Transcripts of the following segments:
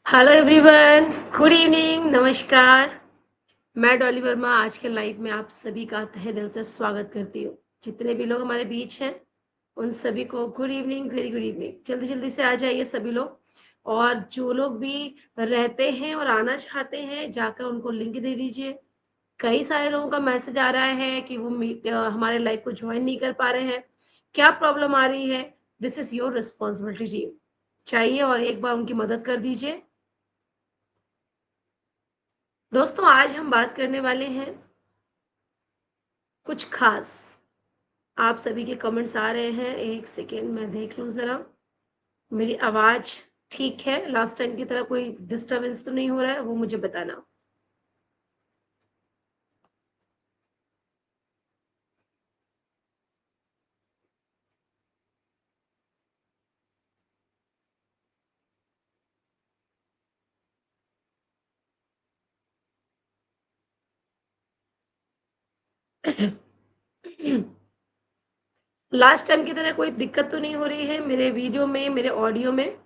Hello everyone, good evening, नमस्कार। मैं डॉली वर्मा आज के लाइव में आप सभी का तहे दिल से स्वागत करती हूँ। जितने भी लोग हमारे बीच हैं उन सभी को good evening, very good evening. जल्दी जल्दी से आ जाइए सभी लोग। और जो लोग भी रहते हैं और आना चाहते हैं जाकर उनको लिंक दे दीजिए। कई सारे लोगों का मैसेज आ रहा है कि वो हमारे लाइव को ज्वाइन नहीं कर पा रहे हैं। क्या प्रॉब्लम आ रही है? This is your responsibility team. चाहिए और एक बार उनकी मदद कर दीजिए। दोस्तों, आज हम बात करने वाले हैं कुछ खास। आप सभी के कमेंट्स आ रहे हैं, एक सेकेंड मैं देख लूं जरा। मेरी आवाज ठीक है? लास्ट टाइम की तरह कोई डिस्टरबेंस तो नहीं हो रहा है? वो मुझे बताना। लास्ट टाइम की तरह कोई दिक्कत तो नहीं हो रही है मेरे वीडियो में, मेरे ऑडियो में?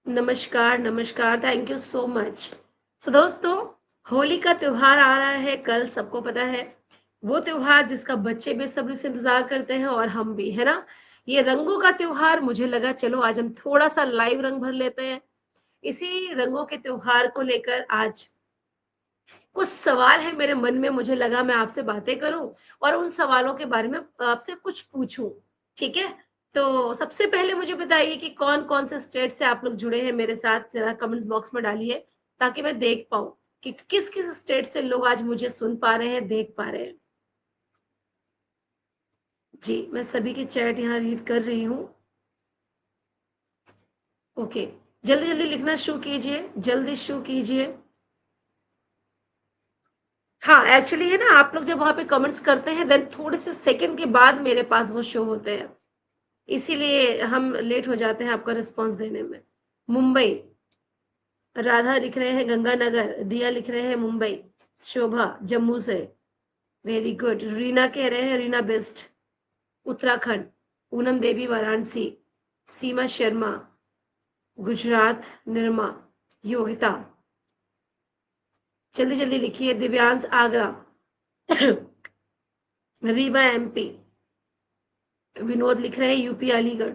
नमस्कार, नमस्कार, थैंक यू सो मच। सो दोस्तों, होली का त्योहार आ रहा है कल, सबको पता है। वो त्योहार जिसका बच्चे बेसब्री से इंतजार करते हैं और हम भी, है ना? ये रंगों का त्योहार, मुझे लगा चलो आज हम थोड़ा सा लाइव रंग भर लेते हैं। इसी रंगों के त्योहार को लेकर आज कुछ सवाल है मेरे मन में, मुझे लगा मैं आपसे बातें करूं और उन सवालों के बारे में आपसे कुछ पूछूं। ठीक है? तो सबसे पहले मुझे बताइए कि कौन कौन से स्टेट से आप लोग जुड़े हैं मेरे साथ, जरा कमेंट्स बॉक्स में डालिए ताकि मैं देख पाऊं कि किस किस स्टेट से लोग आज मुझे सुन पा रहे हैं, देख पा रहे हैं। जी, मैं सभी की चैट यहाँ रीड कर रही हूँ। ओके, जल्दी जल्दी लिखना शुरू कीजिए, जल्दी शुरू कीजिए। हाँ, एक्चुअली है ना, आप लोग जब वहाँ पे कमेंट्स करते हैं देन थोड़े से सेकंड के बाद मेरे पास वो शो होते हैं, इसीलिए हम लेट हो जाते हैं आपका रिस्पॉन्स देने में। मुंबई, राधा लिख रहे हैं गंगानगर, दिया लिख रहे हैं मुंबई, शोभा जम्मू से, वेरी गुड। रीना कह रहे हैं रीना बेस्ट, उत्तराखंड। पूनम देवी वाराणसी, सीमा शर्मा गुजरात, निर्मा, योगिता, जल्दी जल्दी लिखिए। दिव्यांश आगरा, रीवा एमपी, विनोद लिख रहे हैं यूपी अलीगढ़,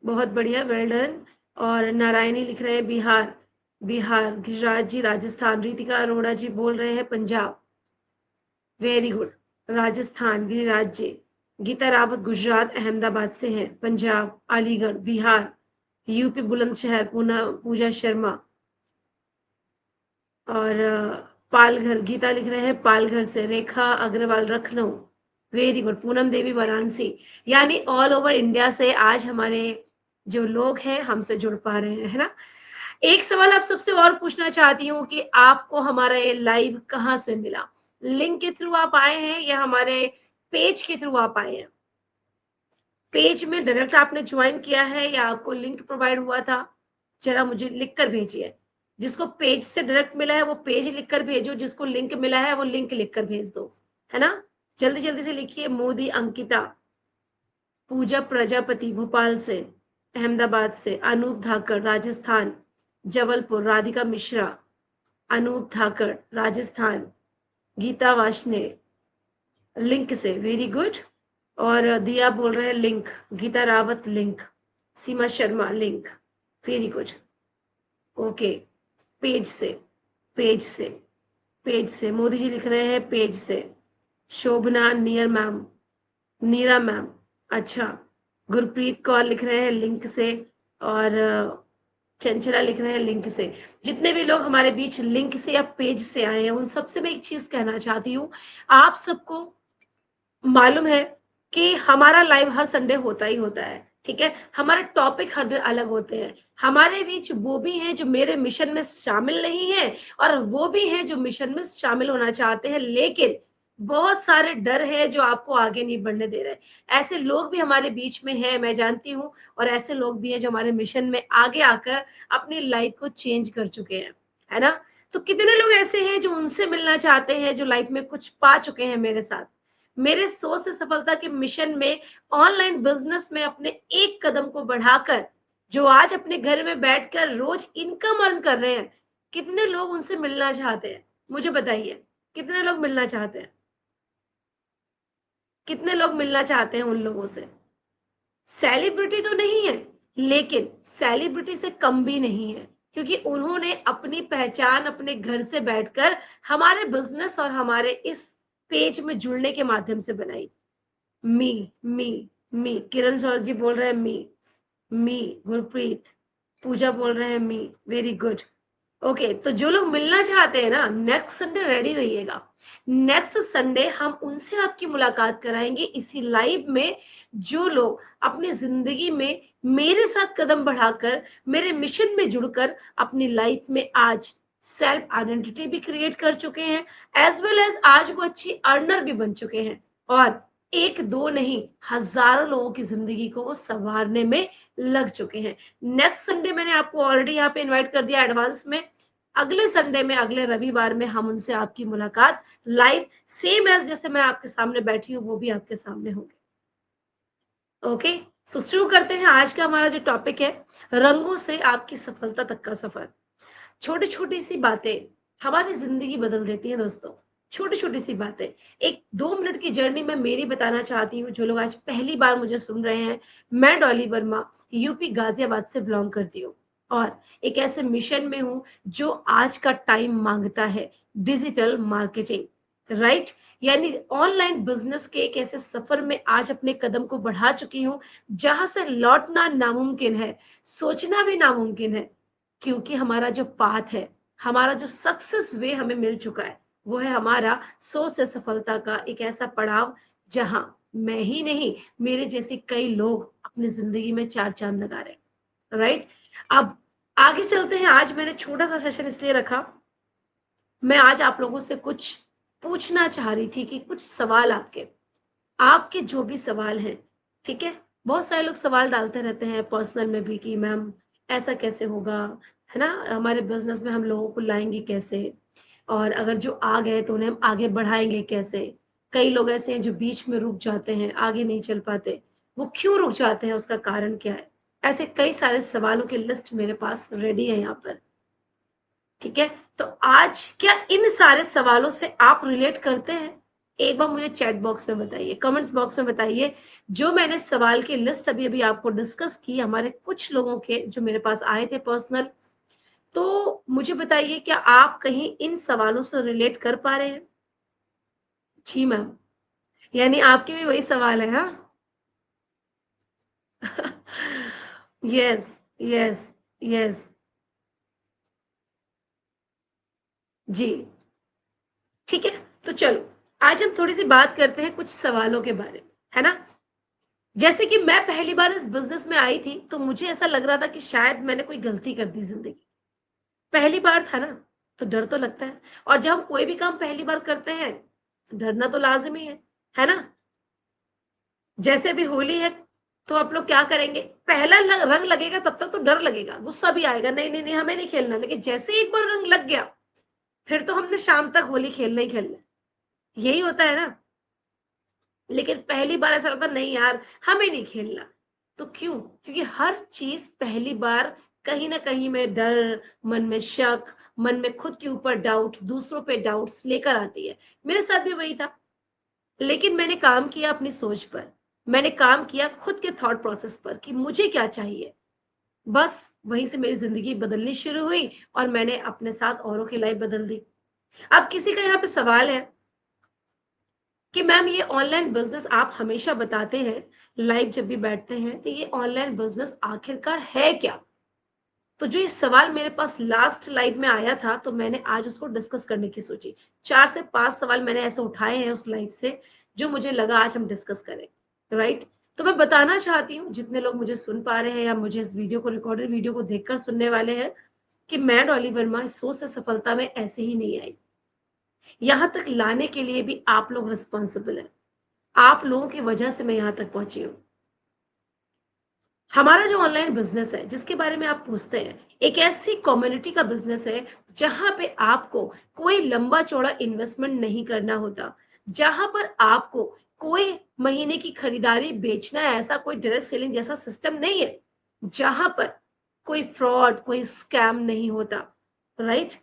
बहुत बढ़िया, वेल डन। और नारायणी लिख रहे हैं बिहार, बिहार। गिरिराज जी राजस्थान, रितिका अरोड़ा जी बोल रहे हैं पंजाब, वेरी गुड। राजस्थान गिरिराज जी। गीता रावत गुजरात अहमदाबाद से हैं, पंजाब अलीगढ़ बिहार, यूपी बुलंदशहर पूजा शर्मा। और पालघर, गीता लिख रहे हैं पालघर से, रेखा अग्रवाल लखनऊ, वेरी गुड। पूनम देवी वाराणसी। यानी ऑल ओवर इंडिया से आज हमारे जो लोग हैं हमसे जुड़ पा रहे हैं, है ना? एक सवाल आप सबसे और पूछना चाहती हूँ कि आपको हमारा ये लाइव कहाँ से मिला? लिंक के थ्रू आप आए हैं या हमारे पेज के थ्रू आप आए हैं? पेज में डायरेक्ट आपने ज्वाइन किया है या आपको लिंक प्रोवाइड हुआ था? जरा मुझे लिख कर भेजिए। जिसको पेज से डायरेक्ट मिला है वो पेज लिख कर भेजो, जिसको लिंक मिला है वो लिंक लिख कर भेज दो, है ना? जल्दी जल्दी से लिखिए। मोदी अंकिता, पूजा प्रजापति भोपाल से, अहमदाबाद से, अनूप धाकड़ राजस्थान, जबलपुर, राधिका मिश्रा, अनूप धाकड़ राजस्थान, गीता वाशने लिंक से, वेरी गुड। और दिया बोल रहे हैं link, Geeta Rawat link, Seema Sharma link, very good. Okay, page से, पेज से, पेज से मोदी जी लिख रहे हैं पेज से। शोभना नियर मैम, नीरा मैम, अच्छा। गुरप्रीत कौर लिख रहे हैं लिंक से। और चंचला लिख रहे हैं लिंक से। जितने भी लोग हमारे बीच लिंक से या पेज से आए हैं उन सबसे मैं एक चीज कहना चाहती हूँ। आप सबको मालूम है कि हमारा लाइव हर संडे होता ही होता है, ठीक है? हमारे टॉपिक हर दिन अलग होते हैं। हमारे बीच वो भी हैं जो मेरे मिशन में शामिल नहीं है और वो भी हैं जो मिशन में शामिल होना चाहते हैं, लेकिन बहुत सारे डर है जो आपको आगे नहीं बढ़ने दे रहे। ऐसे लोग भी हमारे बीच में हैं, मैं जानती हूँ। और ऐसे लोग भी हैं जो हमारे मिशन में आगे आकर अपनी लाइफ को चेंज कर चुके हैं, है ना? तो कितने लोग ऐसे हैं जो उनसे मिलना चाहते हैं जो लाइफ में कुछ पा चुके हैं मेरे साथ। मेरे सोच से सफलता के मिशन में ऑनलाइन बिजनेस में अपने एक कदम को बढ़ाकर जो आज अपने घर में बैठकर रोज इनकम अर्न कर रहे हैं, कितने लोग उनसे मिलना चाहते हैं? मुझे बताइए, कितने लोग मिलना चाहते हैं? कितने लोग मिलना चाहते हैं उन लोगों से? सेलिब्रिटी तो नहीं है, लेकिन सेलिब्रिटी से कम भी नहीं है, क्योंकि उन्होंने अपनी पहचान अपने घर से बैठकर हमारे बिज़नेस और हमारे इस पेज में जुड़ने के माध्यम से बनाई। मी, मी, मी, किरण सौरभ जी बोल रहे हैं मी, गुरप्रीत, पूजा बोल रहे हैं मी, वेरी गुड। ओके, तो जो लोग मिलना चाहते हैं ना, नेक्स्ट संडे रेडी रहिएगा। नेक्स्ट संडे हम उनसे आपकी मुलाकात कराएंगे इसी लाइव में, जो लोग अपनी जिंदगी में मेरे साथ कदम बढ़ाकर मेरे मिशन में जुड़कर अपनी लाइफ में आज सेल्फ आइडेंटिटी भी क्रिएट कर चुके हैं, एज वेल एज आज वो अच्छी अर्नर भी बन चुके हैं, और एक दो नहीं, हजारों लोगों की जिंदगी को वो संवारने में लग चुके हैं। नेक्स्ट संडे मैंने आपको ऑलरेडी यहाँ पे इनवाइट कर दिया एडवांस में। अगले संडे में, अगले रविवार में हम उनसे आपकी मुलाकात लाइव सेम एज जैसे मैं आपके सामने बैठी हूँ वो भी आपके सामने होंगे। ओके, सो शुरू करते हैं आज का हमारा जो टॉपिक है, रंगों से आपकी सफलता तक का सफर। छोटी छोटी सी बातें हमारी जिंदगी बदल देती हैं दोस्तों। छोटी छोटी सी बातें, एक 2 मिनट की जर्नी मैं मेरी बताना चाहती हूँ। जो लोग आज पहली बार मुझे सुन रहे हैं, मैं डॉली वर्मा यूपी गाजियाबाद से बिलोंग करती हूँ, और एक ऐसे मिशन में हूँ जो आज का टाइम मांगता है, डिजिटल मार्केटिंग, राइट। यानी ऑनलाइन बिजनेस के एक ऐसे सफर में आज अपने कदम को बढ़ा चुकी हूँ जहां से लौटना नामुमकिन है, सोचना भी नामुमकिन है, क्योंकि हमारा जो पाथ है, हमारा जो सक्सेस वे हमें मिल चुका है, वो है हमारा 100 से सफलता का एक ऐसा पड़ाव, जहां मैं ही नहीं, मेरे जैसे कई लोग अपनी जिंदगी में 4 चांद लगा रहे हैं, राइट। अब आगे चलते हैं। आज मैंने छोटा सा सेशन इसलिए रखा, मैं आज आप लोगों से कुछ पूछना चाह रही थी, कि कुछ सवाल आपके जो भी सवाल हैं, ठीक है। बहुत सारे लोग सवाल डालते रहते हैं पर्सनल में भी, कि मैम ऐसा कैसे होगा, है ना, हमारे बिजनेस में हम लोगों को लाएंगे कैसे, और अगर जो आ गए तो उन्हें हम आगे बढ़ाएंगे कैसे। कई लोग ऐसे हैं जो बीच में रुक जाते हैं, आगे नहीं चल पाते, वो क्यों रुक जाते हैं, उसका कारण क्या है। ऐसे कई सारे सवालों की लिस्ट मेरे पास रेडी है यहाँ पर, ठीक है। तो आज क्या इन सारे सवालों से आप रिलेट करते हैं? एक बार मुझे चैट बॉक्स में बताइए, कमेंट्स बॉक्स में बताइए। जो मैंने सवाल की लिस्ट अभी अभी आपको डिस्कस की, हमारे कुछ लोगों के जो मेरे पास आए थे पर्सनल, तो मुझे बताइए, क्या आप कहीं इन सवालों से रिलेट कर पा रहे हैं? जी मैम, यानी आपके भी वही सवाल है, हाँ? यस, यस, यस, जी, ठीक है। तो चलो, आज हम थोड़ी सी बात करते हैं कुछ सवालों के बारे में, है ना। जैसे कि मैं पहली बार इस बिजनेस में आई थी, तो मुझे ऐसा लग रहा था कि शायद मैंने कोई गलती कर दी जिंदगी, पहली बार था ना, तो डर तो लगता है। और जब हम कोई भी काम पहली बार करते हैं, डरना तो लाजमी है ना। जैसे भी होली है, तो आप लोग क्या करेंगे, पहला रंग लगेगा तब तक तो डर लगेगा, गुस्सा भी आएगा, नहीं नहीं नहीं हमें नहीं खेलना, लेकिन जैसे ही एक बार रंग लग गया, फिर तो हमने शाम तक होली खेलना ही खेलना है। यही होता है ना। लेकिन पहली बार ऐसा लगता नहीं यार, हमें नहीं खेलना। तो क्यों? क्योंकि हर चीज पहली बार कहीं ना कहीं में डर, मन में शक, मन में खुद के ऊपर डाउट, दूसरों पे डाउट्स लेकर आती है। मेरे साथ भी वही था, लेकिन मैंने काम किया अपनी सोच पर, मैंने काम किया खुद के थॉट प्रोसेस पर, कि मुझे क्या चाहिए। बस वहीं से मेरी जिंदगी बदलनी शुरू हुई, और मैंने अपने साथ औरों की लाइफ बदल दी। अब किसी का यहाँ पे सवाल है कि मैम ये ऑनलाइन बिजनेस आप हमेशा बताते हैं, लाइव जब भी बैठते हैं, तो ये ऑनलाइन बिजनेस आखिरकार है क्या? तो जो ये सवाल मेरे पास लास्ट लाइव में आया था, तो मैंने आज उसको डिस्कस करने की सोची। 4 से 5 सवाल मैंने ऐसे उठाए हैं उस लाइव से, जो मुझे लगा आज हम डिस्कस करें, राइट। तो मैं बताना चाहती हूँ, जितने लोग मुझे सुन पा रहे हैं या मुझे इस वीडियो को, रिकॉर्डेड वीडियो को देखकर सुनने वाले हैं, कि मैं डॉली वर्मा इस सोच से सफलता में ऐसे ही नहीं आई। यहाँ तक लाने के लिए भी आप लोग रिस्पॉन्सिबल हैं। आप लोगों की वजह से मैं यहाँ तक पहुंची हूँ। हमारा जो ऑनलाइन बिजनेस है, जिसके बारे में आप पूछते हैं, एक ऐसी कम्युनिटी का बिजनेस है जहां पे आपको कोई लंबा चौड़ा इन्वेस्टमेंट नहीं करना होता, जहां पर आपको कोई महीने की खरीदारी बेचना है, ऐसा कोई डायरेक्ट सेलिंग जैसा सिस्टम नहीं है। जहां पर कोई फ्रॉड, कोई स्कैम नहीं होता, राइट?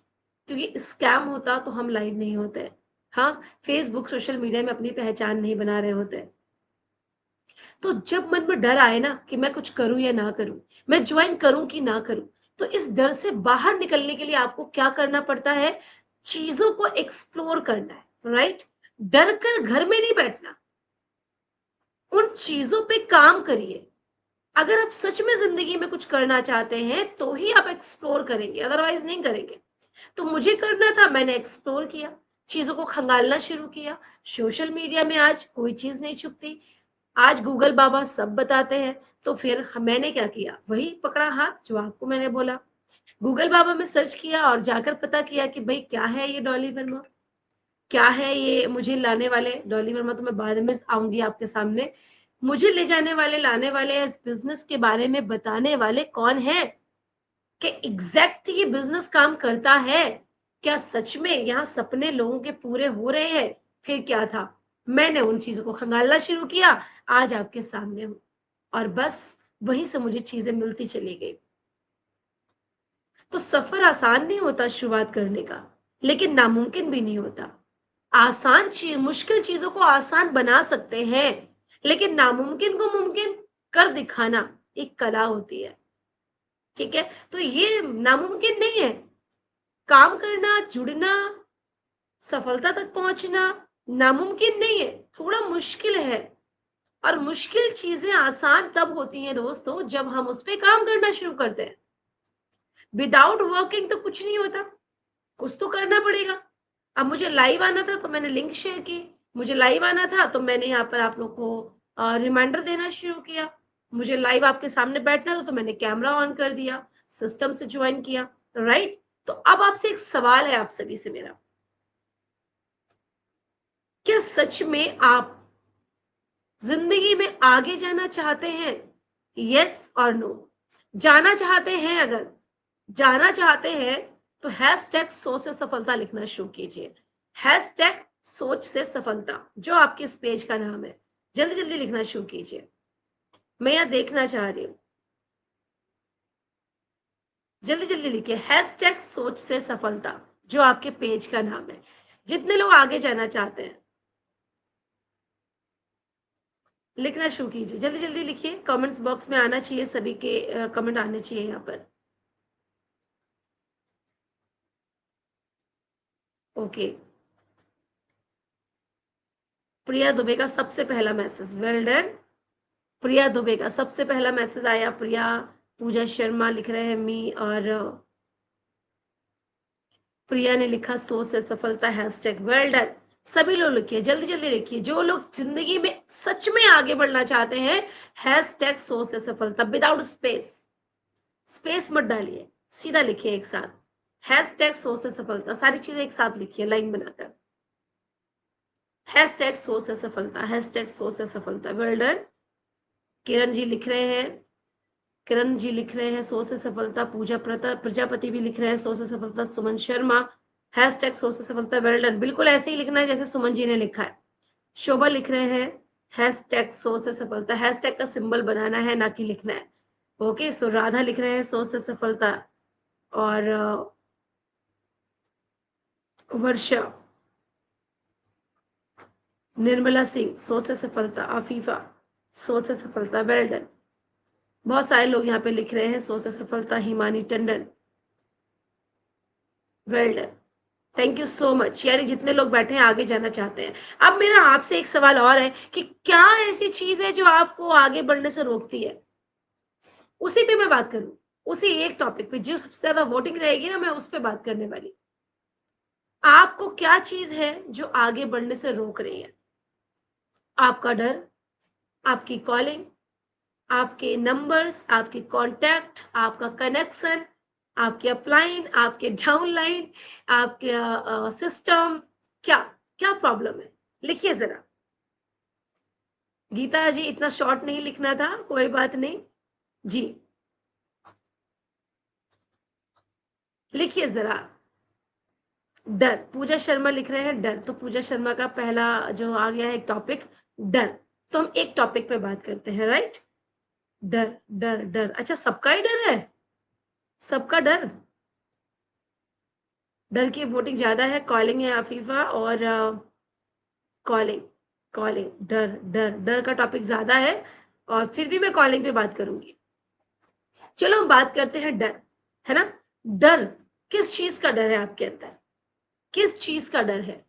क्योंकि स्कैम होता तो हम लाइव नहीं होते। हाँ, फेसबुक, सोशल मीडिया में अपनी पहचान नहीं बना रहे होते। तो जब मन में डर आए ना कि मैं कुछ करूं या ना करूं, मैं ज्वाइन करूं कि ना करूं, तो इस डर से बाहर निकलने के लिए आपको क्या करना पड़ता है? चीजों को एक्सप्लोर करना है, राइट? डर कर घर में नहीं बैठना, उन चीजों पे काम करिए। अगर आप सच में जिंदगी में कुछ करना चाहते हैं तो ही आप एक्सप्लोर करेंगे, अदरवाइज नहीं करेंगे। तो मुझे करना था, मैंने एक्सप्लोर किया, चीजों को खंगालना शुरू किया। सोशल मीडिया में आज कोई चीज नहीं छुपती, आज गूगल बाबा सब बताते हैं। तो फिर मैंने क्या किया, वही पकड़ा हाथ जो आपको मैंने बोला। गूगल बाबा में सर्च किया और जाकर पता किया कि भाई क्या है ये डॉली वर्मा, क्या है ये मुझे लाने वाले। डॉली वर्मा तो मैं बाद में आऊंगी आपके सामने। मुझे ले जाने वाले, लाने वाले, इस बिजनेस के बारे में बताने वाले कौन है, कि एग्जैक्ट ये बिजनेस काम करता है, क्या सच में यहाँ सपने लोगों के पूरे हो रहे हैं? फिर क्या था, मैंने उन चीजों को खंगालना शुरू किया, आज आपके सामने हूं। और बस वहीं से मुझे चीजें मिलती चली गई। तो सफर आसान नहीं होता शुरुआत करने का, लेकिन नामुमकिन भी नहीं होता। आसान चीज, मुश्किल चीजों को आसान बना सकते हैं, लेकिन नामुमकिन को मुमकिन कर दिखाना एक कला होती है। ठीक है, तो ये नामुमकिन नहीं है। काम करना, जुड़ना, सफलता तक पहुंचना नामुमकिन नहीं है, थोड़ा मुश्किल है। और मुश्किल चीजें आसान तब होती हैं दोस्तों जब हम उस पे काम करना शुरू करते हैं। विदाउट वर्किंग तो कुछ नहीं होता, कुछ तो करना पड़ेगा। अब मुझे लाइव आना था तो मैंने लिंक शेयर की, मुझे लाइव आना था तो मैंने यहाँ पर आप लोग को रिमाइंडर देना शुरू किया, मुझे लाइव आपके सामने बैठना था तो मैंने कैमरा ऑन कर दिया, सिस्टम से ज्वाइन किया, राइट? तो अब आपसे एक सवाल है, आप सभी से मेरा, क्या सच में आप जिंदगी में आगे जाना चाहते हैं? यस और नो? जाना चाहते हैं, अगर जाना चाहते हैं तो हैशटैग सोच से सफलता लिखना शुरू कीजिए। हैशटैग सोच से सफलता, जो आपके इस पेज का नाम है, जल्दी जल्दी लिखना शुरू कीजिए। मैं यहां देखना चाह रही हूं, जल्दी जल्दी लिखिए हैशटैग सोच से सफलता, जो आपके पेज का नाम है। जितने लोग आगे जाना चाहते हैं लिखना शुरू कीजिए, जल्दी जल्दी लिखिए। कमेंट्स बॉक्स में आना चाहिए, सभी के कमेंट आने चाहिए यहाँ पर। ओके, प्रिया दुबे का सबसे पहला मैसेज, वेल डन। प्रिया दुबे का सबसे पहला मैसेज आया, प्रिया। पूजा शर्मा लिख रहे हैं मी, और प्रिया ने लिखा सोच से सफलता, हैशटैग वेल डन। सभी लोग लिखिए, जल्दी जल्दी लिखिए, जो लोग जिंदगी में सच में आगे बढ़ना चाहते हैं, हैशटैग सोच से सफलता, विदाउट स्पेस, स्पेस मत डालिए, सीधा लिखिए एक साथ, हैशटैग सोच से सफलता, सारी चीजें एक साथ लिखिए लाइन बनाकर। हैशटैग सोच से सफलता, हैशटैग सोच से सफलता, वेल डन। किरण जी लिख रहे हैं, किरण जी लिख रहे हैं सोच से सफलता। पूजा प्रजापति भी लिख रहे हैं सोच से सफलता। सुमन शर्मा, हैशटैग सोच से सफलता, वेल डन। बिल्कुल ऐसे ही लिखना है जैसे सुमन जी ने लिखा है। शोभा लिख रहे हैं हैशटैग सोच से सफलता, हैशटैग का सिंबल बनाना है ना कि लिखना है। ओके, सो राधा लिख रहे हैं सोच से सफलता, और वर्षा, निर्मला सिंह सोच से सफलता, आफीफा सोच से सफलता, वेल डन। बहुत सारे लोग यहाँ पे लिख रहे हैं सोच से सफलता। Himani Tandon, well done, thank you so much. यानी जितने लोग बैठे हैं आगे जाना चाहते हैं। अब मेरा आपसे एक सवाल और है कि क्या ऐसी चीज है जो आपको आगे बढ़ने से रोकती है? उसी पे मैं बात करूं, उसी एक टॉपिक पे जो सबसे ज्यादा वोटिंग रहेगी ना, मैं उस पे बात करने वाली। आपको क्या चीज है जो आगे बढ़ने से रोक रही है? आपका डर, आपकी कॉलिंग, आपके नंबर्स, आपके कॉन्टैक्ट, आपका कनेक्शन, आपके अपलाइन, आपके डाउनलाइन, आपके सिस्टम, क्या क्या प्रॉब्लम है? लिखिए जरा। गीता जी इतना शॉर्ट नहीं लिखना था, कोई बात नहीं जी, लिखिए जरा। डर, पूजा शर्मा लिख रहे हैं डर, तो पूजा शर्मा का पहला जो आ गया है टॉपिक, डर। तो हम एक टॉपिक पे बात करते हैं, राइट? डर डर डर, अच्छा सबका ही डर है, सबका डर, डर की वोटिंग ज्यादा है, कॉलिंग है अफीफा, और कॉलिंग, कॉलिंग, डर डर डर का टॉपिक ज्यादा है, और फिर भी मैं कॉलिंग पे बात करूंगी। चलो हम बात करते हैं डर, है ना। डर, किस चीज का डर है आपके अंदर, किस चीज का डर है।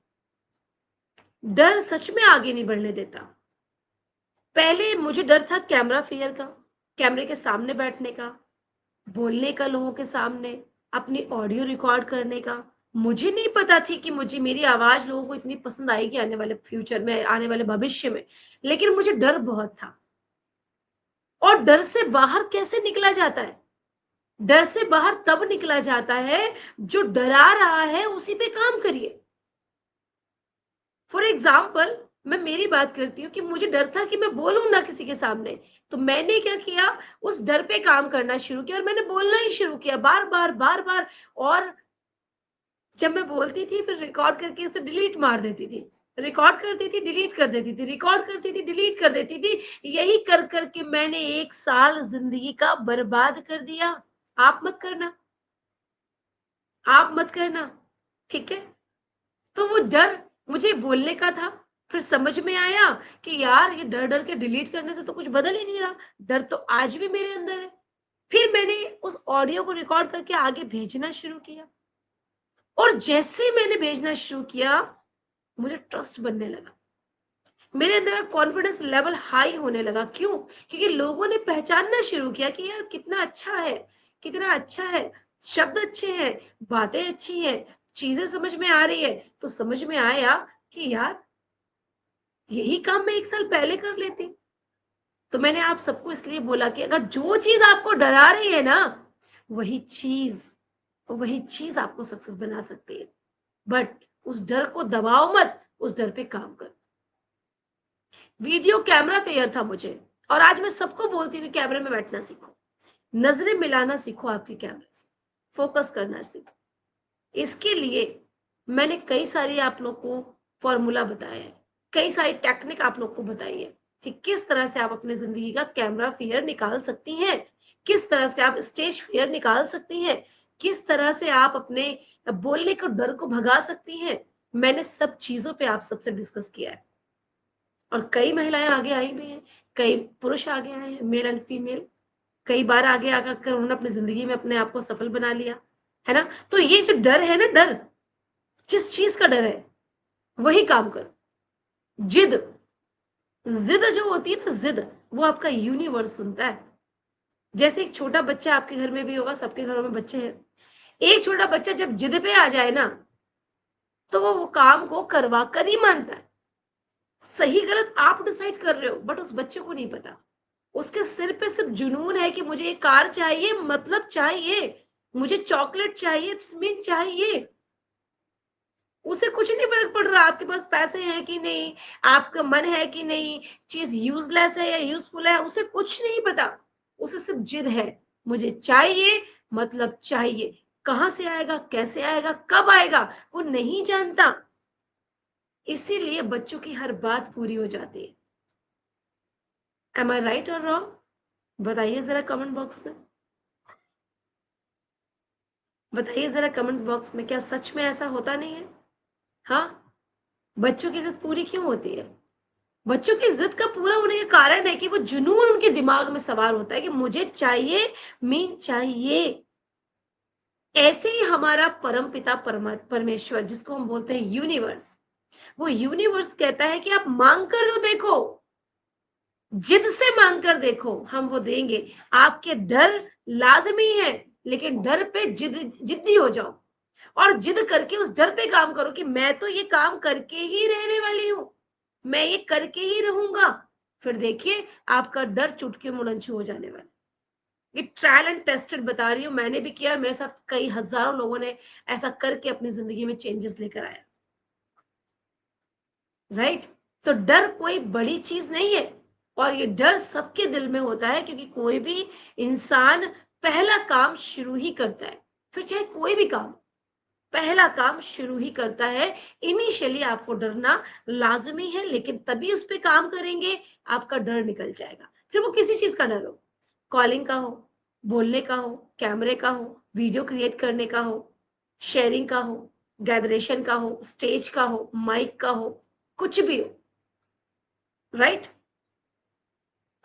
डर सच में आगे नहीं बढ़ने देता। पहले मुझे डर था कैमरा फियर का, कैमरे के सामने बैठने का, बोलने का लोगों के सामने, अपनी ऑडियो रिकॉर्ड करने का। मुझे नहीं पता थी कि मुझे मेरी आवाज लोगों को इतनी पसंद आएगी आने वाले फ्यूचर में, आने वाले भविष्य में। लेकिन मुझे डर बहुत था। और डर से बाहर कैसे निकला जाता है, डर से बाहर तब निकला जाता है जो डरा रहा है उसी पे काम करिए। फॉर एग्जाम्पल, मैं मेरी बात करती हूँ कि मुझे डर था कि मैं बोलूं ना किसी के सामने, तो मैंने क्या किया, उस डर पे काम करना शुरू किया और मैंने बोलना ही शुरू किया बार बार बार बार। और जब मैं बोलती थी फिर रिकॉर्ड करके उसे डिलीट मार देती थी, रिकॉर्ड करती थी डिलीट कर देती थी, रिकॉर्ड करती थी डिलीट कर देती थी। यही कर करके मैंने 1 साल जिंदगी का बर्बाद कर दिया। आप मत करना, आप मत करना, ठीक है। तो वो डर मुझे बोलने का था। फिर समझ में आया कि यार ये डर डर के डिलीट करने से तो कुछ बदल ही नहीं रहा, डर तो आज भी मेरे अंदर है। फिर मैंने उस ऑडियो को रिकॉर्ड करके आगे भेजना शुरू किया, और जैसे ही मैंने भेजना शुरू किया मुझे ट्रस्ट बनने लगा, मेरे अंदर कॉन्फिडेंस लेवल हाई होने लगा। क्यों? क्योंकि लोगों ने पहचानना शुरू किया कि यार कितना अच्छा है, कितना अच्छा है, शब्द अच्छे हैं, बातें अच्छी हैं, चीजें समझ में आ रही है। तो समझ में आया कि यार यही काम मैं 1 साल पहले कर लेती। तो मैंने आप सबको इसलिए बोला कि अगर जो चीज आपको डरा रही है ना, वही चीज वही चीज आपको सक्सेस बना सकती है। बट उस डर को दबाओ मत, उस डर पे काम करो। वीडियो कैमरा फेयर था मुझे, और आज मैं सबको बोलती हूँ कैमरे में बैठना सीखो, नजरें मिलाना सीखो आपके कैमरे से, फोकस करना सीखो। इसके लिए मैंने कई सारी आप लोग को फॉर्मूला बताया है, कई सारी टेक्निक आप लोग को बताई है कि किस तरह से आप अपनी जिंदगी का कैमरा फियर निकाल सकती हैं, किस तरह से आप स्टेज फियर निकाल सकती हैं, किस तरह से आप अपने बोलने को डर को भगा सकती हैं। मैंने सब चीजों पे आप सबसे डिस्कस किया है, और कई महिलाएं आगे आई भी हैं, कई पुरुष आगे आए हैं, मेल एंड फीमेल, कई बार आगे आकर उन्होंने अपनी जिंदगी में अपने आप को सफल बना लिया, है ना। तो ये जो डर है ना, डर, जिस चीज का डर है वही काम करो। जिद, जिद जो होती है ना, जिद, वो आपका यूनिवर्स सुनता है। जैसे एक छोटा बच्चा, आपके घर में भी होगा, सबके घरों में बच्चे हैं, एक छोटा बच्चा जब जिद पे आ जाए ना, तो वो काम को करवा कर ही मानता है। सही गलत आप डिसाइड कर रहे हो, बट उस बच्चे को नहीं पता। उसके सिर पे सिर्फ जुनून है कि मुझे ये कार चाहिए, मतलब चाहिए, मुझे चॉकलेट चाहिए, स्मिथ चाहिए। उसे कुछ नहीं फर्क पड़ रहा आपके पास पैसे हैं कि नहीं, आपका मन है कि नहीं, चीज यूजलेस है या यूजफुल है, उसे कुछ नहीं पता। उसे सिर्फ जिद है, मुझे चाहिए, मतलब चाहिए। कहां से आएगा, कैसे आएगा, कब आएगा, वो नहीं जानता। इसीलिए बच्चों की हर बात पूरी हो जाती है। एम आई राइट और रॉन्ग? बताइए जरा कमेंट बॉक्स में, बताइए जरा कमेंट बॉक्स में, क्या सच में ऐसा होता नहीं है? हाँ, बच्चों की जिद पूरी क्यों होती है? बच्चों की जिद का पूरा होने का कारण है कि वो जुनून उनके दिमाग में सवार होता है कि मुझे चाहिए, मीन चाहिए। ऐसे ही हमारा परम पिता परमेश्वर, जिसको हम बोलते हैं यूनिवर्स, वो यूनिवर्स कहता है कि आप मांग कर दो, देखो, जिद से मांग कर देखो, हम वो देंगे। आपके डर लाजमी है, लेकिन डर पे जिद्दी हो जाओ, और जिद करके उस डर पे काम करो कि मैं तो ये काम करके ही रहने वाली हूं, मैं ये करके ही रहूंगा। फिर देखिए आपका डर चुटकी मुड़न छू हो जाने वाला। ये ट्रायल एंड टेस्टेड बता रही हूँ, मैंने भी किया, मेरे साथ कई हजारों लोगों ने ऐसा करके अपनी जिंदगी में चेंजेस लेकर आया। राइट? तो डर कोई बड़ी चीज नहीं है, और ये डर सबके दिल में होता है, क्योंकि कोई भी इंसान पहला काम शुरू ही करता है, फिर चाहे कोई भी काम, पहला काम शुरू ही करता है। इनिशियली आपको डरना लाजमी है, लेकिन तभी उस पे काम करेंगे आपका डर निकल जाएगा, फिर वो किसी चीज का डर हो। कॉलिंग का हो, बोलने का हो, कैमरे का हो, वीडियो क्रिएट करने का हो, शेयरिंग का हो, गैदरेशन का हो, स्टेज का हो, माइक का हो, कुछ भी हो, राइट?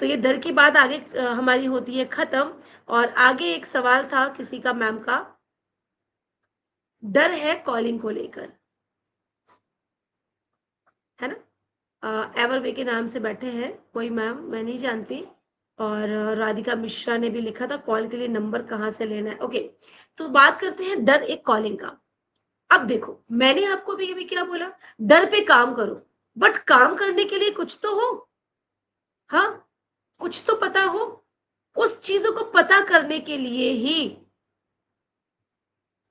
तो ये डर की बात आगे हमारी होती है खत्म। और आगे एक सवाल था किसी का, मैम का, डर है कॉलिंग को लेकर, है ना? एवरवे के नाम से बैठे हैं कोई मैम, मैं नहीं जानती। और राधिका मिश्रा ने भी लिखा था कॉल के लिए नंबर कहाँ से लेना है। ओके, तो बात करते हैं डर एक कॉलिंग का। अब देखो, मैंने आपको अभी क्या बोला, डर पे काम करो, बट काम करने के लिए कुछ तो हो, हाँ, कुछ तो पता हो। उस चीजों को पता करने के लिए ही,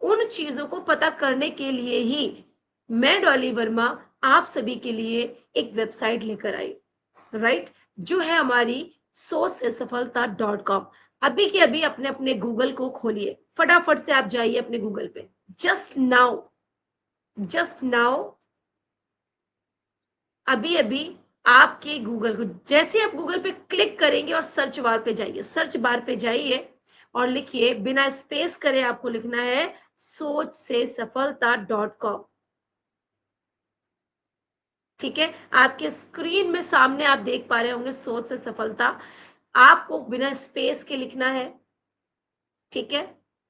उन चीजों को पता करने के लिए ही मैं डॉली वर्मा आप सभी के लिए एक वेबसाइट लेकर आई, राइट? जो है हमारी सोच से सफलता .com। अभी के अभी अपने अपने गूगल को खोलिए, फटाफट से आप जाइए अपने गूगल पे, जस्ट नाउ, जस्ट नाउ, अभी अभी आपके गूगल को, जैसे आप गूगल पे क्लिक करेंगे और सर्च बार पे जाइए, सर्च बार पे जाइए और लिखिए, बिना स्पेस करे आपको लिखना है सोच से सफलता .com। ठीक है, आपके स्क्रीन में सामने आप देख पा रहे होंगे सोच से सफलता, आपको बिना स्पेस के लिखना है। ठीक है,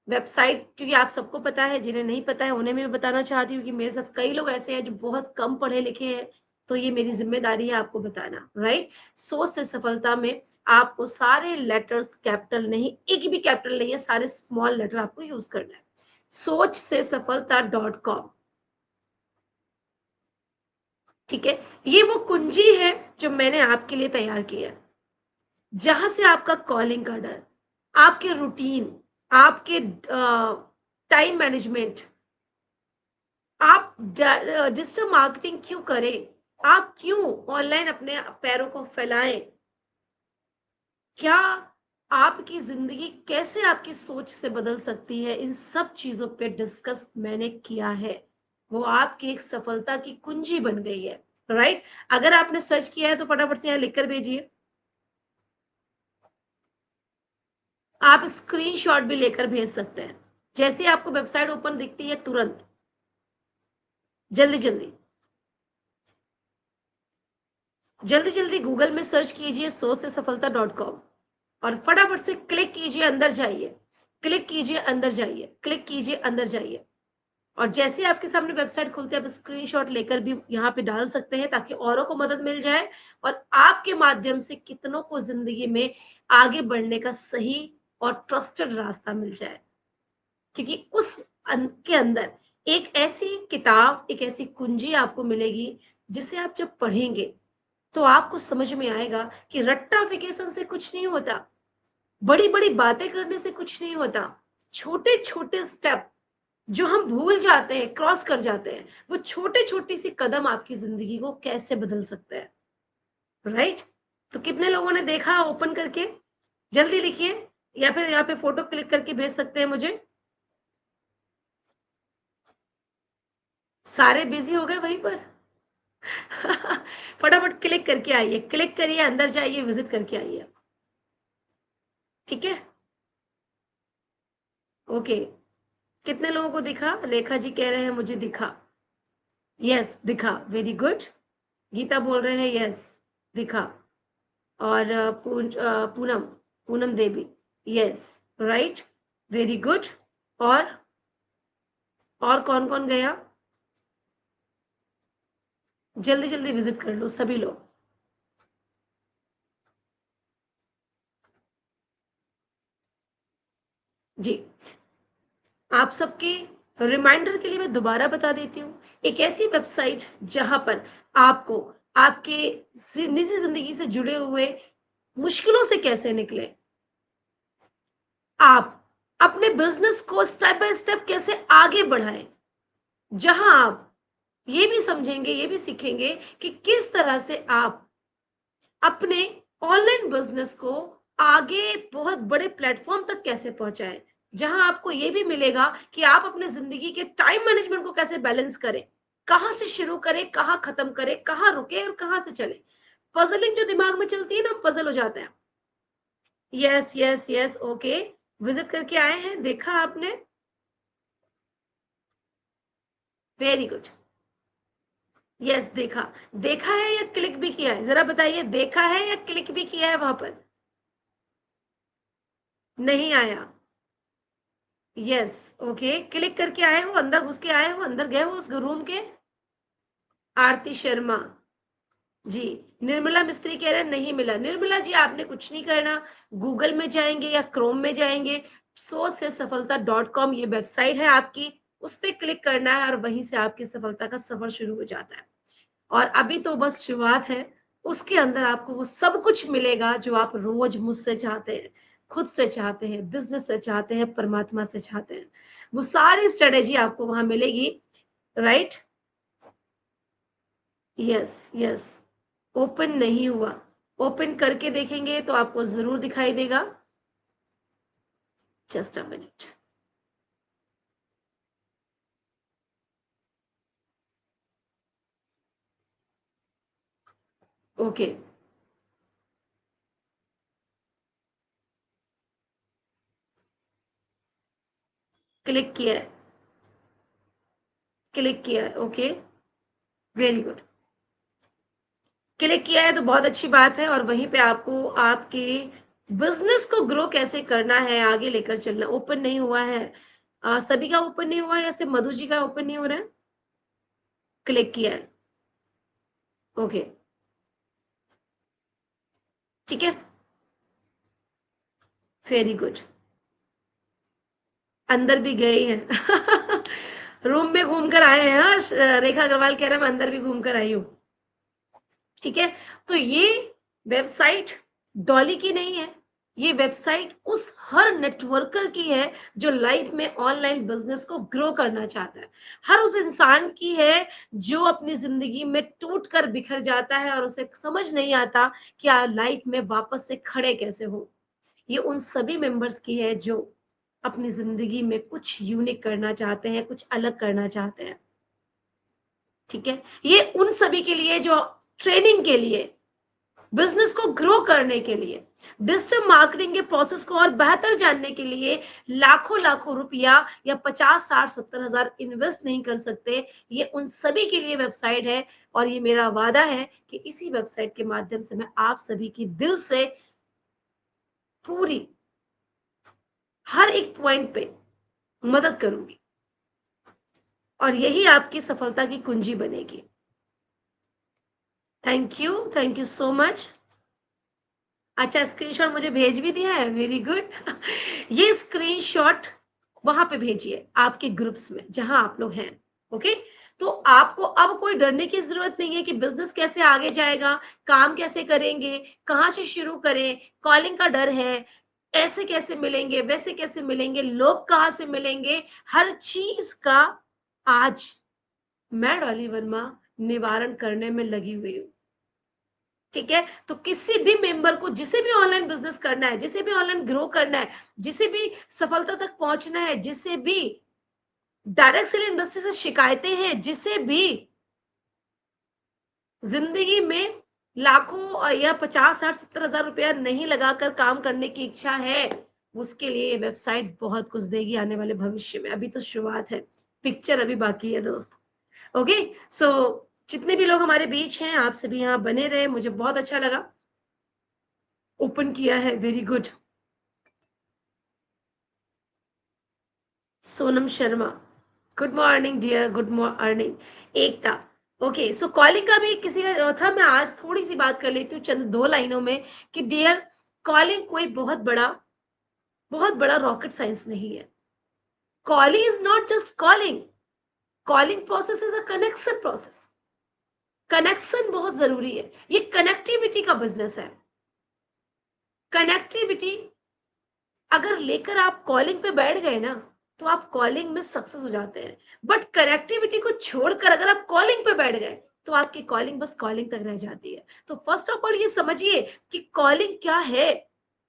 वेबसाइट, क्योंकि आप सबको पता है, जिन्हें नहीं पता है उन्हें मैं बताना चाहती हूँ कि मेरे साथ कई लोग ऐसे हैं जो बहुत कम पढ़े लिखे हैं, तो ये मेरी जिम्मेदारी है आपको बताना, राइट? सोच से सफलता में आपको सारे लेटर्स कैपिटल नहीं, एक भी कैपिटल नहीं है, सारे स्मॉल लेटर आपको यूज करना है। सोच से सफलता .com। ठीक है, ये वो कुंजी है जो मैंने आपके लिए तैयार की है, जहां से आपका कॉलिंग का डर, आपके रूटीन, आपके टाइम मैनेजमेंट, आप डिजिटल मार्केटिंग क्यों करें, आप क्यों ऑनलाइन अपने पैरों को फैलाएं, क्या आपकी जिंदगी कैसे आपकी सोच से बदल सकती है, इन सब चीजों पे डिस्कस मैंने किया है। वो आपकी एक सफलता की कुंजी बन गई है, राइट? अगर आपने सर्च किया है तो फटाफट से यहाँ लिखकर भेजिए। आप स्क्रीनशॉट भी लेकर भेज सकते हैं, जैसे आपको वेबसाइट ओपन दिखती है तुरंत, जल्दी जल्दी, जल्दी जल्दी गूगल में सर्च कीजिए सोच से सफलता .com और फटाफट से क्लिक कीजिए, अंदर जाइए, क्लिक कीजिए, अंदर जाइए, क्लिक कीजिए, अंदर जाइए। और जैसे आपके सामने वेबसाइट खुलते हैं, आप स्क्रीनशॉट लेकर भी यहाँ पे डाल सकते हैं, ताकि औरों को मदद मिल जाए और आपके माध्यम से कितनों को जिंदगी में आगे बढ़ने का सही और ट्रस्टेड रास्ता मिल जाए। क्योंकि उस के अंदर एक ऐसी किताब, एक ऐसी कुंजी आपको मिलेगी, जिसे आप जब पढ़ेंगे तो आपको समझ में आएगा कि रट्टाफिकेशन से कुछ नहीं होता, बड़ी बड़ी बातें करने से कुछ नहीं होता, छोटे छोटे स्टेप जो हम भूल जाते हैं, क्रॉस कर जाते हैं, वो छोटे छोटी सी कदम आपकी जिंदगी को कैसे बदल सकते हैं, राइट? तो कितने लोगों ने देखा ओपन करके, जल्दी लिखिए, या फिर यहाँ पे फोटो क्लिक करके भेज सकते हैं मुझे। सारे बिजी हो गए वहीं पर। फटाफट क्लिक करके आइए, क्लिक करिए, अंदर जाइए, विजिट करके आइए। ठीक है, ओके। कितने लोगों को दिखा? रेखा जी कह रहे हैं मुझे दिखा, यस दिखा, वेरी गुड। गीता बोल रहे हैं यस दिखा। और Poonam, Poonam Devi, yes, right, very good. और कौन कौन गया? जल्दी जल्दी विजिट कर लो सभी लोग। जी, आप सबके रिमाइंडर के लिए मैं दोबारा बता देती हूँ, एक ऐसी वेबसाइट जहां पर आपको आपके निजी जिंदगी से जुड़े हुए मुश्किलों से कैसे निकले, आप अपने बिजनेस को स्टेप बाय स्टेप कैसे आगे बढ़ाएं, जहां आप ये भी समझेंगे, ये भी सीखेंगे कि किस तरह से आप अपने ऑनलाइन बिजनेस को आगे बहुत बड़े प्लेटफॉर्म तक कैसे पहुंचाएं, जहां आपको ये भी मिलेगा कि आप अपने जिंदगी के टाइम मैनेजमेंट को कैसे बैलेंस करें, कहां से शुरू करें, कहां खत्म करें, कहां रुके और कहां से चले। पजलिंग जो दिमाग में चलती है ना, पजल हो जाता है, yes, yes, yes, okay. Visit करके आए हैं, देखा आपने? Very good. यस, देखा। देखा है या क्लिक भी किया है? ज़रा बताइए, देखा है या क्लिक भी किया है वहाँ पर? नहीं आया। Yes, okay. क्लिक करके आए हो, अंदर घुस के आए हो, अंदर गए हो उस रूम के? आरती शर्मा। जी, निर्मला मिस्त्री कह रहे हैं नहीं मिला। निर्मला जी आपने कुछ नहीं करना, गूगल में जाएँगे या क्रोम में जाएँगे, सोच से सफलता डॉट कॉम ये वेबसाइट है आपकी, उस पे क्लिक करना है और वहीं से आपकी सफलता का सफर शुरू हो जाता है। और अभी तो बस शुरुआत है, उसके अंदर आपको वो सब कुछ मिलेगा जो आप रोज़ मुझसे चाहते हैं, खुद से चाहते हैं, बिज़नेस से चाहते हैं, परमात्मा से चाहते हैं। वो सारी स्ट्रैटेजी आपको वहाँ मिलेगी, राइट? Yes, yes. ओपन नहीं हुआ। ओपन करके देखेंगे तो आपको ज़रूर दिखाई देगा। Just a minute. Okay, click किया है, क्लिक किया है, ओके, वेरी गुड। क्लिक किया है तो बहुत अच्छी बात है और वहीं पे आपको आपके बिज़नेस को ग्रो कैसे करना है, आगे लेकर चलना ओपन नहीं हुआ है। सभी का ओपन नहीं हुआ है या सिर्फ़ मधु जी का ओपन नहीं हो रहा है? क्लिक किया है, ओके, ठीक है, वेरी गुड। अंदर भी गए हैं। रूम में घूम कर आए हैं, हाँ, रेखा अग्रवाल कह रहा है मैं अंदर भी घूम कर आई हूँ। ठीक है? तो ये वेबसाइट डॉली की नहीं है, ये वेबसाइट उस हर नेटवर्कर की है जो लाइफ में ऑनलाइन बिज़नेस को ग्रो करना चाहता है। हर उस इंसान की है जो अपनी ज़िंदगी में टूट कर बिखर जाता है और उसे समझ नहीं आता कि लाइफ में वापस से खड़े कैसे हों। ये उन सभी मेंबर्स की है जो अपनी ज़िंदगी में कुछ यूनिक करना चाहते हैं, कुछ अलग करना चाहते हैं। ठीक है? ये उन सभी के लिए जो ट्रेनिंग के लिए, बिज़नेस को ग्रो करने के लिए, डिजिटल मार्केटिंग के प्रोसेस को और बेहतर जानने के लिए लाखों-लाखों रुपया या 50, 60, 70 हज़ार इन्वेस्ट नहीं कर सकते। ये उन सभी के लिए वेबसाइट है और ये मेरा वादा है कि इसी वेबसाइट के माध्यम से मैं आप सभी की दिल से पूरी हर एक पॉइंट पे मदद करूँगी और यही आपकी सफलता की कुंजी बनेगी। Thank you so much. अच्छा, स्क्रीनशॉट मुझे भेज भी दिया है, वेरी गुड। ये स्क्रीनशॉट वहां पे भेजिए आपके ग्रुप्स में जहां आप लोग हैं, ओके? तो आपको अब कोई डरने की जरूरत नहीं है कि बिजनेस कैसे आगे जाएगा, काम कैसे करेंगे, कहाँ से शुरू करें, कॉलिंग का डर है, ऐसे कैसे मिलेंगे, वैसे कैसे मिलेंगे, लोग कहाँ से मिलेंगे, हर चीज का आज मैं डॉली वर्मा निवारण करने में लगी हुई हूँ। ठीक है? तो किसी भी मेंबर को जिसे भी ऑनलाइन बिज़नेस करना है, जिसे भी ऑनलाइन ग्रो करना है, जिसे भी सफलता तक पहुँचना है, जिसे भी डायरेक्ट सेल इंडस्ट्री से शिकायतें हैं, जिसे भी ज़िंदगी में लाखों या 50, 60, 70 हज़ार रुपया नहीं लगाकर काम करने की इच्छा है, उसके लिए ये वेबसाइट बहुत कुछ देगी आने वाले भविष्य में। अभी तो शुरुआत है, पिक्चर अभी बाकी है दोस्त। ओके? सो जितने भी लोग हमारे बीच हैं, आप सभी यहाँ बने रहे, मुझे बहुत अच्छा लगा। ओपन किया है, very good. Sonam Sharma, good morning dear, good morning. Ekta, okay, so calling का भी किसी का था, मैं आज थोड़ी सी बात कर लेती हूँ चंद दो लाइनों में कि डियर, कॉलिंग कोई बहुत बड़ा रॉकेट साइंस नहीं है। Calling is not just calling, calling process is a connection process. Connection बहुत जरूरी है, ये कनेक्टिविटी का बिजनेस है। कनेक्टिविटी अगर लेकर आप कॉलिंग पे बैठ गए ना, तो आप कॉलिंग में सक्सेस हो जाते हैं। बट कनेक्टिविटी को छोड़कर अगर आप कॉलिंग पे बैठ गए, तो आपकी कॉलिंग बस कॉलिंग तक रह जाती है। तो फर्स्ट ऑफ ऑल ये समझिए कि कॉलिंग क्या है?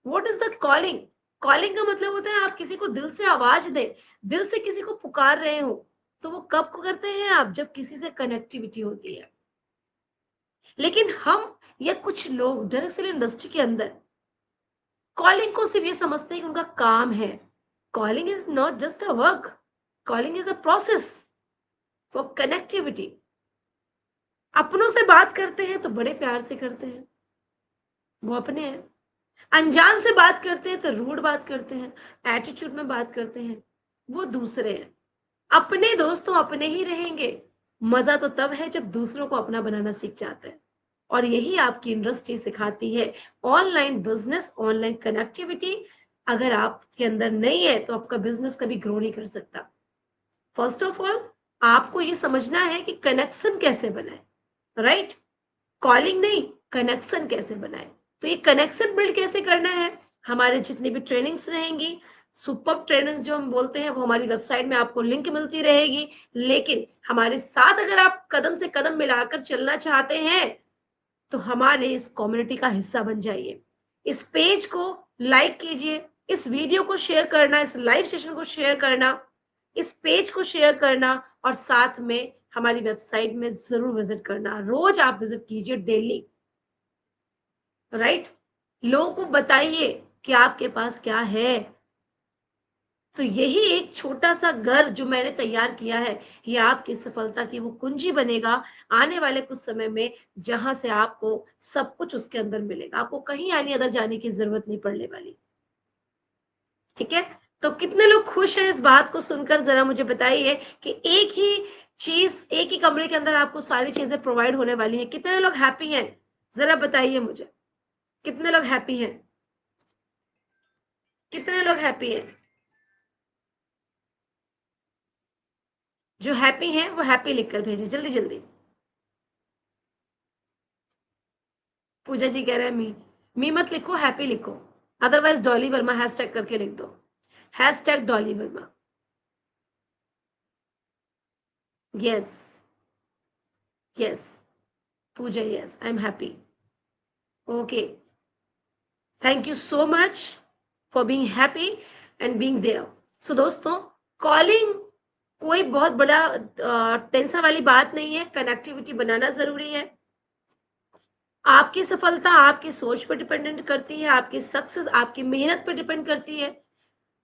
What is the calling? Calling का मतलब होता है आप किसी को दिल से आवाज दें, दिल से किसी को पुकार रहे हो। तो वो कब को करते हैं आप? जब किसी से कनेक्टिविटी होती है। लेकिन हम या कुछ लोग डायरेक्ट सेल इंडस्ट्री के अंदर कॉलिंग को सिर्फ ये समझते हैं कि उनका काम है। Calling is not just a work, calling is a process for connectivity. अपनों से बात करते हैं तो बड़े प्यार से करते हैं, वो अपने हैं। अनजान से बात करते हैं तो रूड बात करते हैं, एटीट्यूड में बात करते हैं, वो दूसरे हैं। अपने दोस्त तो अपने ही रहेंगे। मजा तो तब है जब दूसरों को अपना बनाना सीख जाते हैं। और यही आपकी इंडस्ट्री सिखाती है। ऑनलाइन बिजनेस, ऑनलाइन कनेक्टिविटी अगर आपके अंदर नहीं है तो आपका बिजनेस कभी ग्रो नहीं कर सकता। फर्स्ट ऑफ ऑल आपको ये समझना है कि कनेक्शन कैसे बनाए, राइट? कॉलिंग नहीं, कनेक्शन कैसे बनाए। तो ये कनेक्शन बिल्ड कैसे करना है, हमारे जितनी भी ट्रेनिंग्स रहेंगी, सुपर ट्रेनिंग्स जो हम बोलते हैं, वो हमारी वेबसाइट में आपको लिंक मिलती रहेगी। लेकिन हमारे साथ अगर आप कदम से कदम मिलाकर चलना चाहते हैं तो हमारे इस कम्युनिटी का हिस्सा बन जाइए। इस पेज को लाइक कीजिए, इस वीडियो को शेयर करना, इस लाइव सेशन को शेयर करना, इस पेज को शेयर करना और साथ में हमारी वेबसाइट में जरूर विजिट करना। रोज आप विजिट कीजिए, डेली, राइट? लोगों को बताइए कि आपके पास क्या है। तो यही एक छोटा सा घर जो मैंने तैयार किया है, ये आपकी सफलता की वो कुंजी बनेगा आने वाले कुछ समय में, जहां से आपको सब कुछ उसके अंदर मिलेगा। आपको कहीं आने अदर जाने की जरूरत नहीं पड़ने वाली। ठीक है? तो कितने लोग खुश हैं इस बात को सुनकर, जरा मुझे बताइए कि एक ही चीज, एक ही कमरे के अंदर आपको सारी चीजें प्रोवाइड होने वाली हैं। कितने लोग हैप्पी हैं? जरा बताइए मुझे, कितने लोग हैप्पी हैं? कितने लोग हैप्पी हैं? जो हैप्पी हैं वो हैप्पी लिखकर भेजें जल्दी जल्दी। पूजा जी कह रहे हैं मी। मी मत लिखो, हैप्पी लिखो। अदरवाइज डॉली वर्मा हैशटैग करके लिख दो, hashtag Dolly Verma. Yes, yes. Pooja, yes, I am happy. Okay, thank you so much for being happy and being there. So दोस्तों, कॉलिंग कोई बहुत बड़ा टेंशन वाली बात नहीं है। कनेक्टिविटी बनाना जरूरी है। आपकी सफलता आपकी सोच पर डिपेंडेंट करती है, आपकी सक्सेस आपकी मेहनत पर डिपेंड करती है।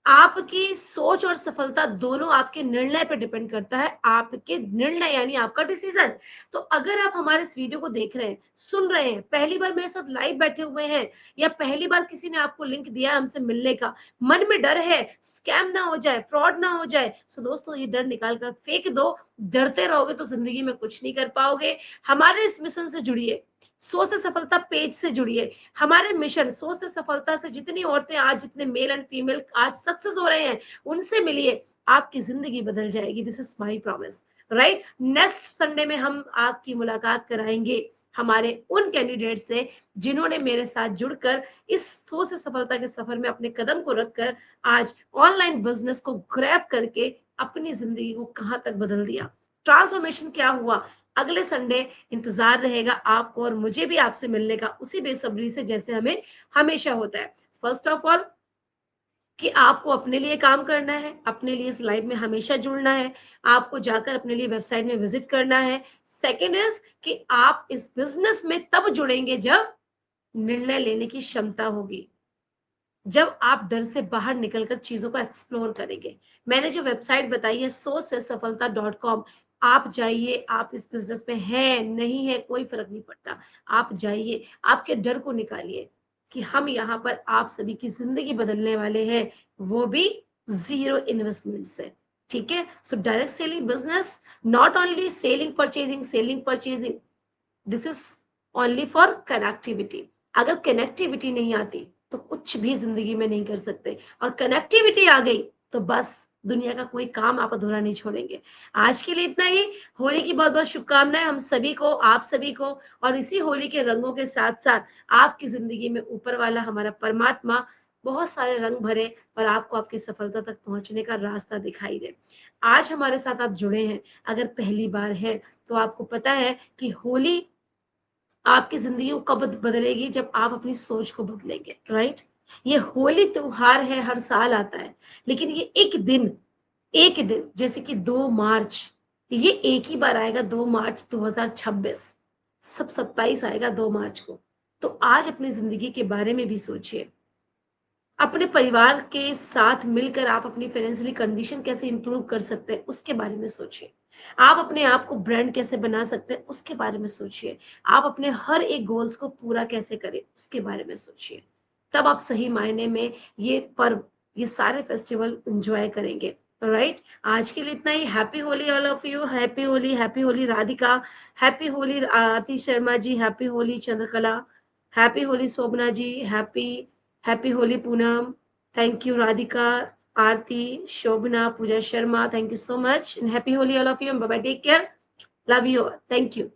आपकी सोच और सफलता दोनों आपके निर्णय पे डिपेंड करता है। आपके निर्णय यानी आपका डिसीजन। तो अगर आप हमारे इस वीडियो को देख रहे हैं, सुन रहे हैं, पहली बार मेरे साथ लाइव बैठे हुए हैं, या पहली बार किसी ने आपको लिंक दिया है हमसे मिलने का, मन में डर है स्कैम ना हो जाए, फ्रॉड ना हो जाए, सो दोस्तों ये डर निकाल कर फेंक दो। डरते रहोगे तो जिंदगी में कुछ नहीं कर पाओगे। हमारे इस मिशन से जुड़िए, सोच से सफलता पेज से जुड़िए। हमारे मिशन सोच से सफलता से जितनी औरतें आज, जितने मेल एंड फीमेल आज सक्सेस हो रहे हैं, उनसे मिलिए। आपकी जिंदगी बदल जाएगी। This is my promise, right? Next Sunday में हम आपकी मुलाकात कराएंगे हमारे उन कैंडिडेट से जिन्होंने मेरे साथ जुड़कर इस सोच से सफलता के सफर में अपने कदम को रखकर आज ऑनलाइन बिजनेस को ग्रैब करके अपनी जिंदगी को कहां तक बदल दिया। ट्रांसफॉर्मेशन क्या हुआ, अगले संडे इंतजार रहेगा आपको और मुझे भी आपसे मिलने का, उसी बेसब्री से जैसे हमें हमेशा होता है। फर्स्ट ऑफ ऑल कि आपको अपने लिए काम करना है, अपने लिए इस लाइव में हमेशा जुड़ना है, आपको जाकर अपने लिए वेबसाइट में विजिट करना है। सेकेंड इज कि आप इस बिजनेस में तब जुड़ेंगे जब निर्णय लेने की क्षमता होगी, जब आप डर से बाहर निकलकर चीजों को एक्सप्लोर करेंगे। मैंने जो वेबसाइट बताई है सोच से सफलता .com, आप जाइए। आप इस बिजनेस में है नहीं है कोई फर्क नहीं पड़ता, आप जाइए, आपके डर को निकालिए कि हम यहाँ पर आप सभी की जिंदगी बदलने वाले हैं, वो भी जीरो इन्वेस्टमेंट से। ठीक है? So direct selling business, not only selling purchasing, this is only for connectivity. अगर कनेक्टिविटी नहीं आती तो कुछ भी जिंदगी में नहीं कर सकते, और कनेक्टिविटी आ गई तो बस दुनिया का कोई काम आप अधूरा नहीं छोड़ेंगे। आज के लिए इतना ही। होली की बहुत बहुत शुभकामनाएं हम सभी को, आप सभी को। और इसी होली के रंगों के साथ साथ आपकी जिंदगी में ऊपर वाला हमारा परमात्मा बहुत सारे रंग भरे और आपको आपकी सफलता तक पहुंचने का रास्ता दिखाई दे। आज हमारे साथ आप जुड़े हैं, अगर पहली बार है तो आपको पता है कि होली आपकी जिंदगी को कब बदलेगी, जब आप अपनी सोच को बदलेंगे, राइट? ये होली त्योहार है, हर साल आता है, लेकिन ये एक दिन जैसे कि 2 मार्च, ये एक ही बार आएगा, 2 मार्च 2026। सब 27 आएगा 2 मार्च को। तो आज अपनी जिंदगी के बारे में भी सोचिए। अपने परिवार के साथ मिलकर आप अपनी फाइनेंशियली कंडीशन कैसे इंप्रूव कर सकते हैं, उसके बारे में सोचिए। आप अपने आप को ब्रांड कैसे बना सकते हैं, उसके बारे में सोचिए। आप अपने हर एक गोल्स को पूरा कैसे करें, उसके बारे में सोचिए। तब आप सही मायने में ये पर्व, ये सारे फेस्टिवल एन्जॉय करेंगे। ऑलराइट? आज के लिए इतना ही। Happy Holi all of you. Happy Holi Radhika, happy Holi Aarti Sharma ji, happy Holi Chandrakala, happy Holi Shobhana ji, happy Holi Poonam, thank you Radhika, Aarti, Shobhana, Pooja Sharma, thank you so much, and happy Holi all of you, bye bye, take care, love you, thank you.